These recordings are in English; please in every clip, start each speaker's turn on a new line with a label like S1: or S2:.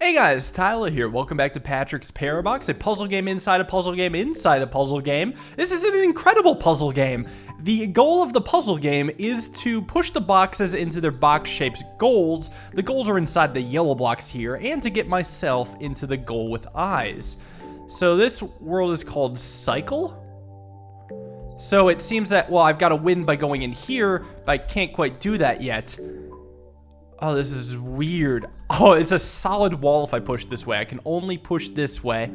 S1: Hey guys, Tyler here. Welcome back to Patrick's Parabox, a puzzle game inside a puzzle game inside a puzzle game. This is an incredible puzzle game. The goal of the puzzle game is to push the boxes into their box shapes goals. The goals are inside the yellow blocks here, and to get myself into the goal with eyes. So this world is called Cycle. So it seems that, well, I've got to win by going in here, but I can't quite do that yet. Oh, this is weird. Oh, it's a solid wall if I push this way. I can only push this way.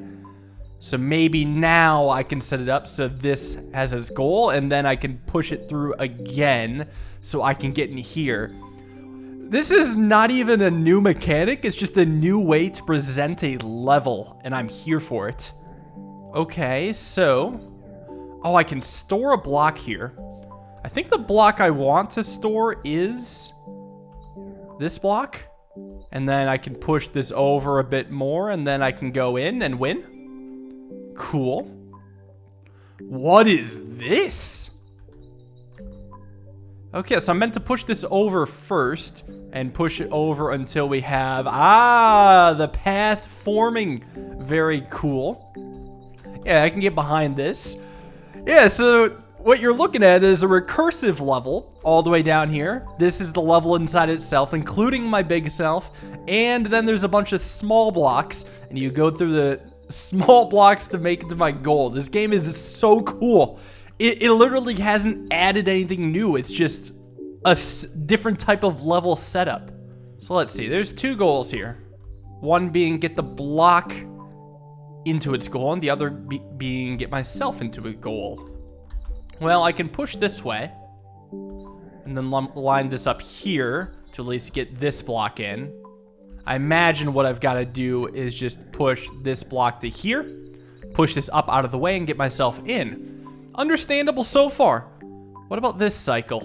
S1: So maybe now I can set it up so this has its goal, and then I can push it through again so I can get in here. This is not even a new mechanic. It's just a new way to present a level, and I'm here for it. Okay, so... Oh, I can store a block here. I think the block I want to store is... this block, and then I can push this over a bit more, and then I can go in and win. Cool. What is this? Okay, so I'm meant to push this over first and push it over until we have the path forming. Very cool. Yeah, I can get behind this. Yeah, so what you're looking at is a recursive level all the way down here. This is the level inside itself, including my big self. And then there's a bunch of small blocks, and you go through the small blocks to make it to my goal. This game is so cool. It literally hasn't added anything new. It's just a different type of level setup. So let's see. There's two goals here. One being get the block into its goal, and the other being get myself into a goal. Well, I can push this way, and then line this up here to at least get this block in. I imagine what I've got to do is just push this block to here, push this up out of the way, and get myself in. Understandable so far. What about this cycle?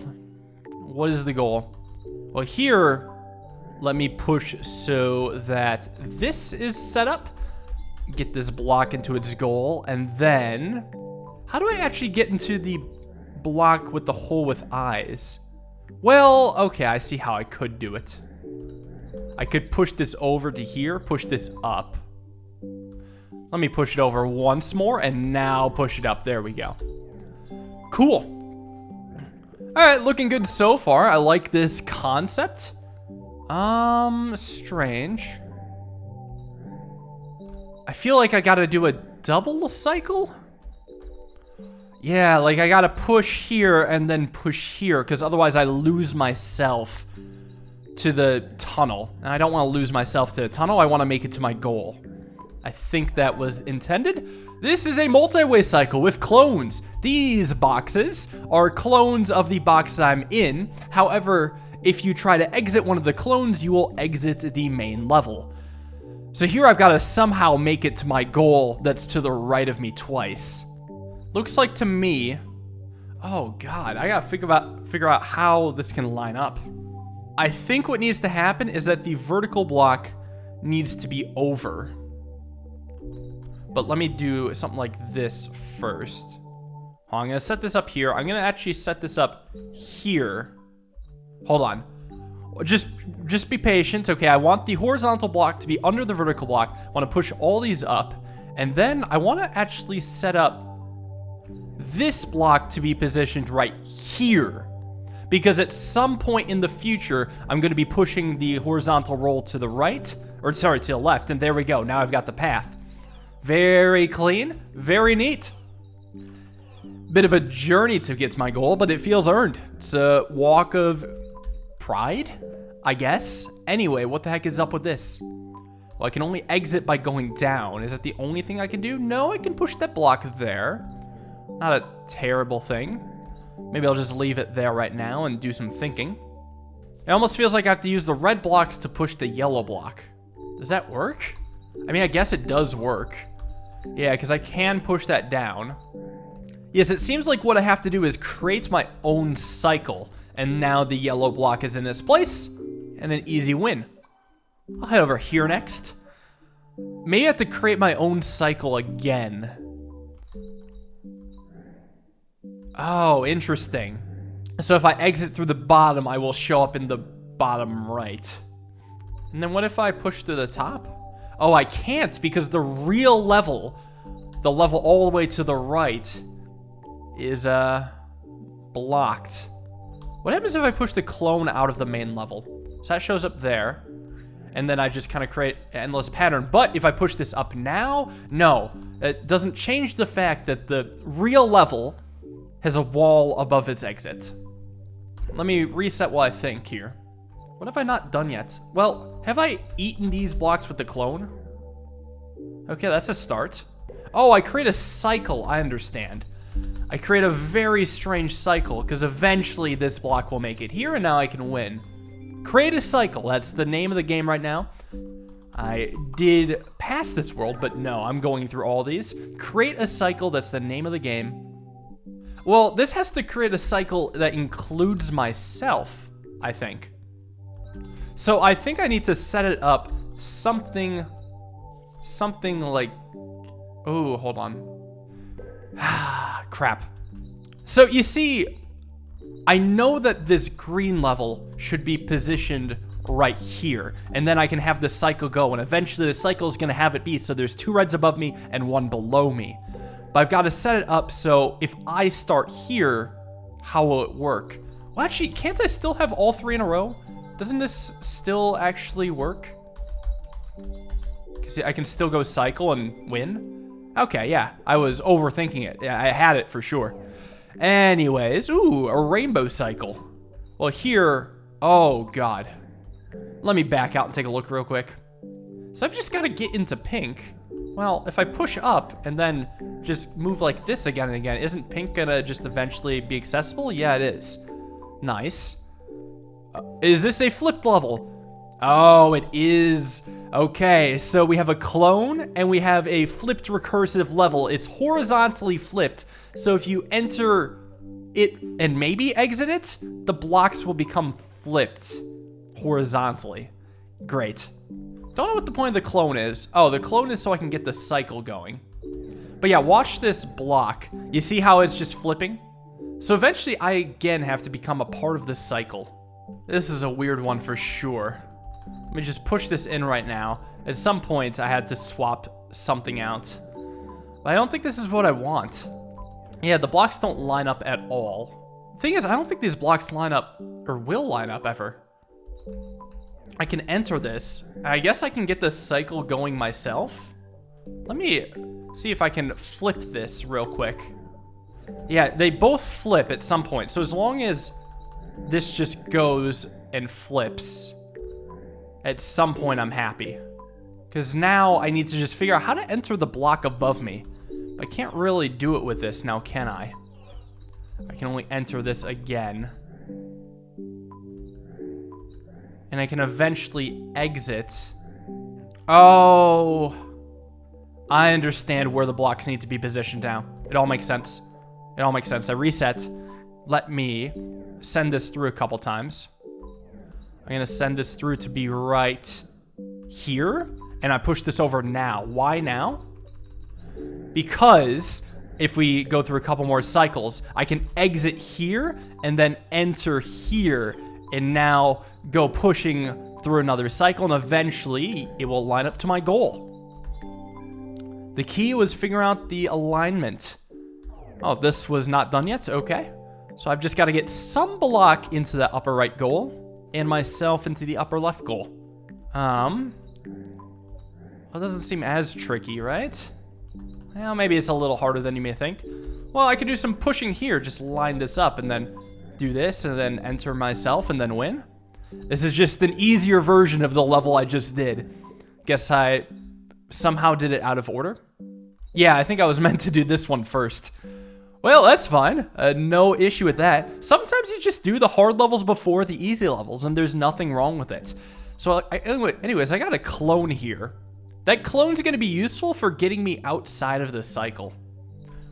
S1: What is the goal? Well, here, let me push so that this is set up. Get this block into its goal, and then... how do I actually get into the block with the hole with eyes? Well, okay, I see how I could do it. I could push this over to here, push this up. Let me push it over once more, and now push it up. There we go. Cool. All right, looking good so far. I like this concept. Strange. I feel like I gotta do a double cycle? Yeah, like I gotta push here and then push here, because otherwise I lose myself to the tunnel. And I don't want to lose myself to the tunnel, I want to make it to my goal. I think that was intended. This is a multi-way cycle with clones. These boxes are clones of the box that I'm in. However, if you try to exit one of the clones, you will exit the main level. So here I've got to somehow make it to my goal that's to the right of me twice. Looks like to me... oh god, I gotta figure out how this can line up. I think what needs to happen is that the vertical block needs to be over. But let me do something like this first. I'm gonna set this up here. I'm gonna actually set this up here. Hold on. Just be patient, okay? I want the horizontal block to be under the vertical block. I want to push all these up. And then I want to actually set up this block to be positioned right here. Because at some point in the future, I'm going to be pushing the horizontal roll to the right. Or, sorry, to the left. And there we go. Now I've got the path. Very clean. Very neat. Bit of a journey to get to my goal, but it feels earned. It's a walk of pride, I guess. Anyway, what the heck is up with this? Well, I can only exit by going down. Is that the only thing I can do? No, I can push that block there. Not a terrible thing. Maybe I'll just leave it there right now and do some thinking. It almost feels like I have to use the red blocks to push the yellow block. Does that work? I mean, I guess it does work. Yeah, because I can push that down. Yes, it seems like what I have to do is create my own cycle. And now the yellow block is in its place, and an easy win. I'll head over here next. Maybe I have to create my own cycle again. Oh, interesting. So if I exit through the bottom, I will show up in the bottom right. And then what if I push to the top? Oh, I can't because the real level, the level all the way to the right, is blocked. What happens if I push the clone out of the main level? So that shows up there. And then I just kind of create an endless pattern. But if I push this up now, no. It doesn't change the fact that the real level has a wall above its exit. Let me reset what I think here. What have I not done yet? Well, have I eaten these blocks with the clone? Okay, that's a start. Oh, I create a cycle, I understand. I create a very strange cycle, because eventually this block will make it here, and now I can win. Create a cycle, that's the name of the game right now. I did pass this world, but no, I'm going through all these. Create a cycle, that's the name of the game. Well, this has to create a cycle that includes myself, I think. So I think I need to set it up something like, oh, hold on. Crap. So you see, I know that this green level should be positioned right here, and then I can have the cycle go, and eventually the cycle is going to have it be so there's 2 reds above me and 1 below me. But I've got to set it up so if I start here, how will it work? Well, actually, can't I still have all 3 in a row? Doesn't this still actually work? Because I can still go cycle and win? Okay, yeah, I was overthinking it. Yeah, I had it for sure. Anyways, ooh, a rainbow cycle. Well, here, oh God. Let me back out and take a look real quick. So I've just got to get into pink. Well, if I push up and then just move like this again and again, isn't pink gonna just eventually be accessible? Yeah, it is. Nice. Is this a flipped level? Oh, it is. Okay, so we have a clone and we have a flipped recursive level. It's horizontally flipped. So if you enter it and maybe exit it, the blocks will become flipped horizontally. Great. Don't know what the point of the clone is. Oh, the clone is so I can get the cycle going. But yeah, watch this block. You see how it's just flipping? So eventually I again have to become a part of this cycle. This is a weird one for sure. Let me just push this in right now. At some point, I had to swap something out. But I don't think this is what I want. Yeah, the blocks don't line up at all. The thing is, I don't think these blocks line up, or will line up ever. I can enter this. I guess I can get this cycle going myself. Let me see if I can flip this real quick. Yeah, they both flip at some point. So as long as this just goes and flips, at some point I'm happy. Because now I need to just figure out how to enter the block above me. I can't really do it with this now, can I? I can only enter this again. And I can eventually exit. Oh, I understand where the blocks need to be positioned now. It all makes sense. It all makes sense. I reset. Let me send this through a couple times. I'm going to send this through to be right here. And I push this over now. Why now? Because if we go through a couple more cycles, I can exit here and then enter here. And now go pushing through another cycle. And eventually, it will line up to my goal. The key was figuring out the alignment. Oh, this was not done yet? Okay. So I've just got to get some block into the upper right goal. And myself into the upper left goal. Well, it doesn't seem as tricky, right? Well, maybe it's a little harder than you may think. Well, I could do some pushing here. Just line this up and then do this and then enter myself and then win. This is just an easier version of the level I just did. Guess I somehow did it out of order. Yeah, I think I was meant to do this one first. Well, that's fine. No issue with that. Sometimes you just do the hard levels before the easy levels, and there's nothing wrong with it. So, anyways, I got a clone here. That clone's going to be useful for getting me outside of the cycle.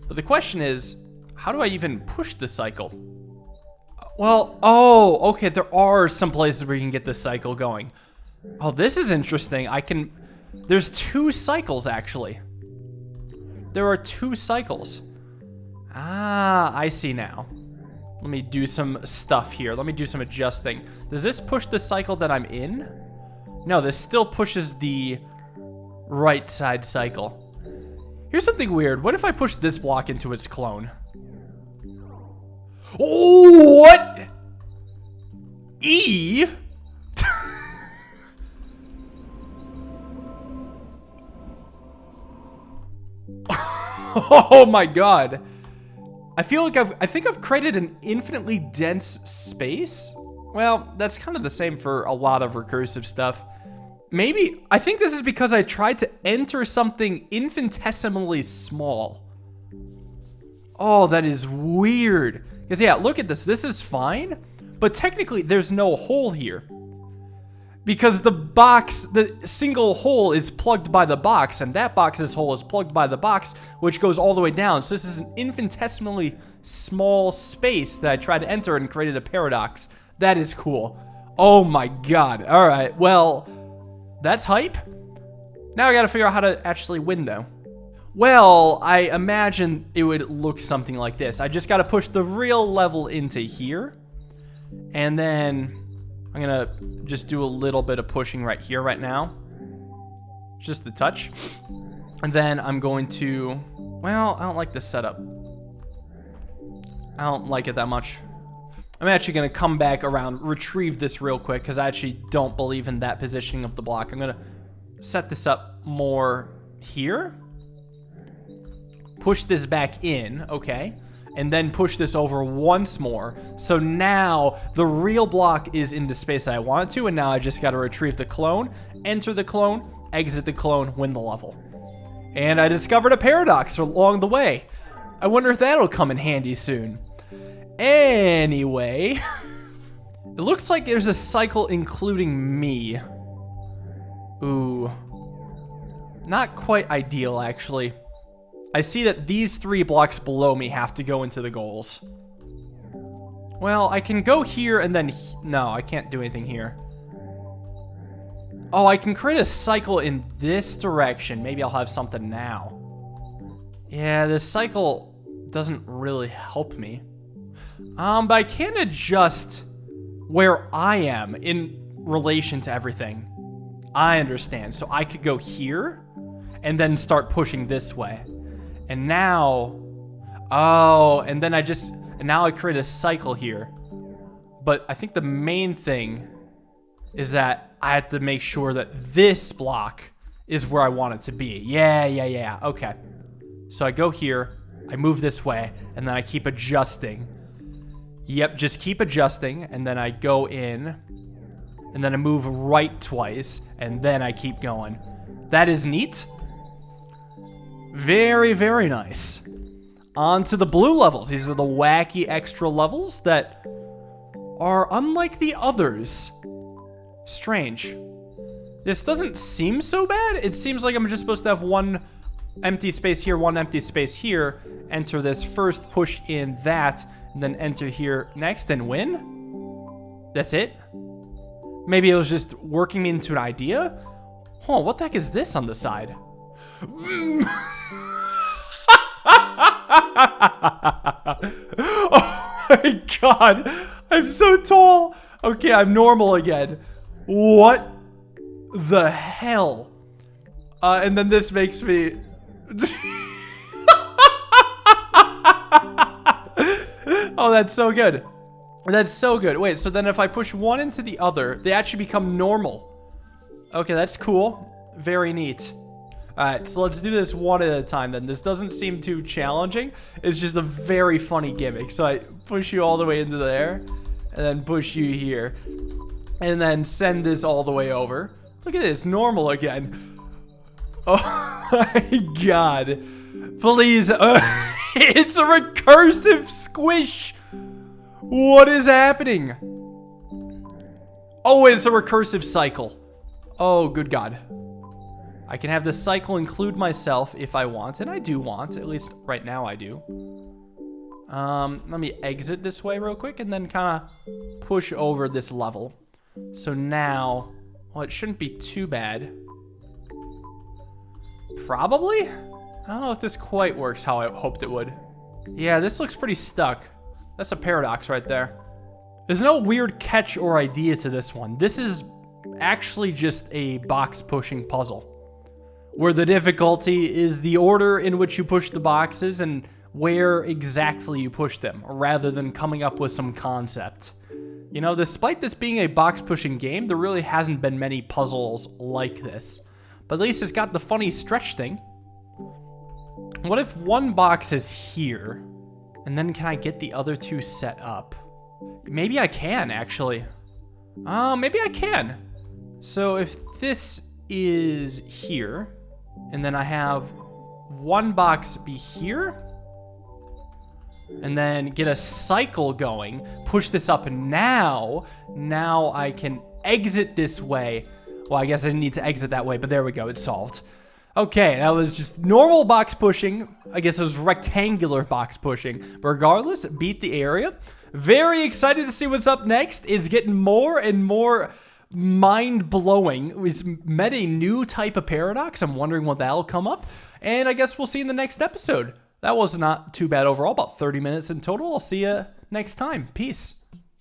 S1: But the question is, how do I even push the cycle? Well, oh, okay, there are some places where you can get this cycle going. Oh, this is interesting. There's 2 cycles, actually. There are 2 cycles. Ah, I see now. Let me do some stuff here. Let me do some adjusting. Does this push the cycle that I'm in? No, this still pushes the right side cycle. Here's something weird. What if I push this block into its clone? Oh, what? E? Oh my god. I feel like I think I've created an infinitely dense space. Well, that's kind of the same for a lot of recursive stuff. Maybe, I think this is because I tried to enter something infinitesimally small. Oh, that is weird. Because yeah, look at this. This is fine, but technically there's no hole here. Because the box, the single hole is plugged by the box, and that box's hole is plugged by the box, which goes all the way down. So this is an infinitesimally small space that I tried to enter and created a paradox. That is cool. Oh my god. All right, well, that's hype. Now I gotta figure out how to actually win, though. Well, I imagine it would look something like this. I just gotta push the real level into here, and then I'm gonna just do a little bit of pushing right here, right now. Just the touch. And then I'm going to, well, I don't like this setup. I don't like it that much. I'm actually gonna come back around, retrieve this real quick, because I actually don't believe in that positioning of the block. I'm gonna set this up more here. Push this back in, okay. And then push this over once more. So now the real block is in the space that I want it to, and now I just gotta retrieve the clone, enter the clone, exit the clone, win the level. And I discovered a paradox along the way. I wonder if that'll come in handy soon. Anyway, it looks like there's a cycle including me. Ooh. Not quite ideal, actually. I see that these 3 blocks below me have to go into the goals. Well, I can go here and then... No, I can't do anything here. Oh, I can create a cycle in this direction. Maybe I'll have something now. Yeah, this cycle doesn't really help me. But I can adjust where I am in relation to everything. I understand. So I could go here and then start pushing this way. And now, oh, and then now I create a cycle here. But I think the main thing is that I have to make sure that this block is where I want it to be. Yeah, okay. So I go here, I move this way, and then I keep adjusting. Yep, just keep adjusting, and then I go in, and then I move right twice, and then I keep going. That is neat. Very, very nice. On to the blue levels. These are the wacky extra levels that are unlike the others. Strange. This doesn't seem so bad. It seems like I'm just supposed to have one empty space here, one empty space here. Enter this first, push in that, and then enter here next and win. That's it. Maybe it was just working me into an idea. Oh, what the heck is this on the side? Oh my god, I'm so tall. Okay, I'm normal again. What the hell? And then this makes me... Oh, that's so good. That's so good. Wait, so then if I push one into the other, they actually become normal. Okay, that's cool. Very neat. Alright, so let's do this one at a time then. This doesn't seem too challenging. It's just a very funny gimmick. So I push you all the way into there, and then push you here. And then send this all the way over. Look at this, normal again. Oh my god. Please, it's a recursive squish. What is happening? Oh, it's a recursive cycle. Oh, good god. I can have this cycle include myself if I want, and I do want, at least right now I do. Let me exit this way real quick and then kind of push over this level. So now, well, it shouldn't be too bad. Probably? I don't know if this quite works how I hoped it would. Yeah, this looks pretty stuck. That's a paradox right there. There's no weird catch or idea to this one. This is actually just a box pushing puzzle. where the difficulty is the order in which you push the boxes and where exactly you push them, rather than coming up with some concept. You know, despite this being a box pushing game, there really hasn't been many puzzles like this. But at least it's got the funny stretch thing. What if one box is here, and then can I get the other two set up? Maybe I can, actually. Maybe I can. So if this is here, and then I have one box be here, and then get a cycle going, push this up now I can exit this way. Well, I guess I didn't need to exit that way, but there we go, it's solved. Okay, that was just normal box pushing. I guess it was rectangular box pushing. But regardless, beat the area. Very excited to see what's up next. It's getting more and more mind-blowing. We've met a new type of paradox. I'm wondering what that'll come up. And I guess we'll see in the next episode. That was not too bad overall, about 30 minutes in total. I'll see you next time. Peace.